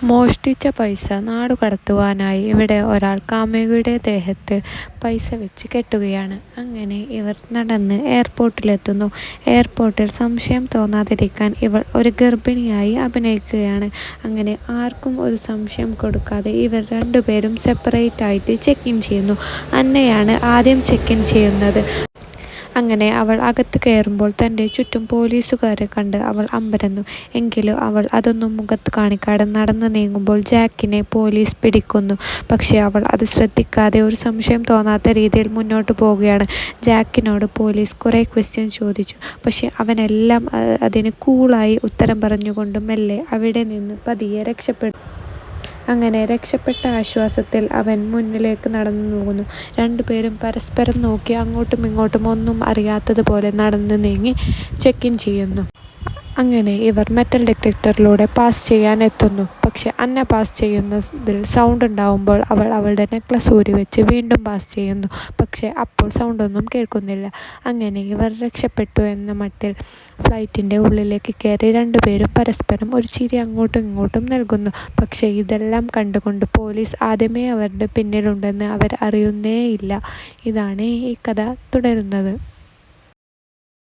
മോഷ്ടിച്ച പൈസ നാടുകടത്തുവാനായി ഇവിടെ ഒരാൾ കാമുകിയുടെ ദേഹത്ത് പൈസ വെച്ച് കെട്ടുകയാണ്. അങ്ങനെ ഇവർ നടന്ന് എയർപോർട്ടിലെത്തുന്നു. എയർപോർട്ടിൽ സംശയം തോന്നാതിരിക്കാൻ ഇവൾ ഒരു ഗർഭിണിയായി അഭിനയിക്കുകയാണ്. അങ്ങനെ ആർക്കും ഒരു സംശയം കൊടുക്കാതെ ഇവർ രണ്ടുപേരും സെപ്പറേറ്റ് ആയിട്ട് ചെക്ക് ഇൻ ചെയ്യുന്നു. അന്നയാണ് ആദ്യം ചെക്ക് ഇൻ ചെയ്യുന്നത്. അങ്ങനെ അവൾ അകത്ത് കയറുമ്പോൾ തൻ്റെ ചുറ്റും പോലീസുകാരെ കണ്ട് അവൾ അമ്പരന്നു. എങ്കിലും അവൾ അതൊന്നും മുഖത്ത് കാണിക്കാതെ നടന്നു നീങ്ങുമ്പോൾ ജാക്കിനെ പോലീസ് പിടിക്കുന്നു. പക്ഷേ അവൾ അത് ശ്രദ്ധിക്കാതെ ഒരു സംശയം തോന്നാത്ത രീതിയിൽ മുന്നോട്ട് പോവുകയാണ്. ജാക്കിനോട് പോലീസ് കുറേ ക്വസ്റ്റ്യൻ ചോദിച്ചു. പക്ഷേ അവനെല്ലാം അതിന് കൂളായി ഉത്തരം പറഞ്ഞുകൊണ്ട് മെല്ലെ അവിടെ നിന്ന് പതിയെ രക്ഷപ്പെട്ടു. അങ്ങനെ രക്ഷപ്പെട്ട ആശ്വാസത്തിൽ അവൻ മുന്നിലേക്ക് നടന്നു പോകുന്നു. രണ്ടുപേരും പരസ്പരം നോക്കി അങ്ങോട്ടും ഇങ്ങോട്ടും ഒന്നും അറിയാത്തതുപോലെ നടന്നു നീങ്ങി ചെക്ക് ഇൻ ചെയ്യുന്നു. അങ്ങനെ ഇവർ മെറ്റൽ ഡിറ്റക്ടറിലൂടെ പാസ് ചെയ്യാൻ എത്തുന്നു. പക്ഷെ അന്ന പാസ് ചെയ്യുന്നതിൽ സൗണ്ട് ഉണ്ടാവുമ്പോൾ അവൾ അവളുടെ നെക്ലസ് ഊരി വെച്ച് വീണ്ടും പാസ് ചെയ്യുന്നു. പക്ഷെ അപ്പോൾ സൗണ്ടൊന്നും കേൾക്കുന്നില്ല. അങ്ങനെ ഇവർ രക്ഷപ്പെട്ടു എന്ന മട്ടിൽ ഫ്ലൈറ്റിൻ്റെ ഉള്ളിലേക്ക് കയറി രണ്ടുപേരും പരസ്പരം ഒരു ചിരി അങ്ങോട്ടും ഇങ്ങോട്ടും നൽകുന്നു. പക്ഷേ ഇതെല്ലാം കണ്ടുകൊണ്ട് പോലീസ് ആദ്യമേ അവരുടെ പിന്നിലുണ്ടെന്ന് അവർ അറിയുന്നേയില്ല. ഇതാണ് ഈ കഥ തുടരുന്നത്.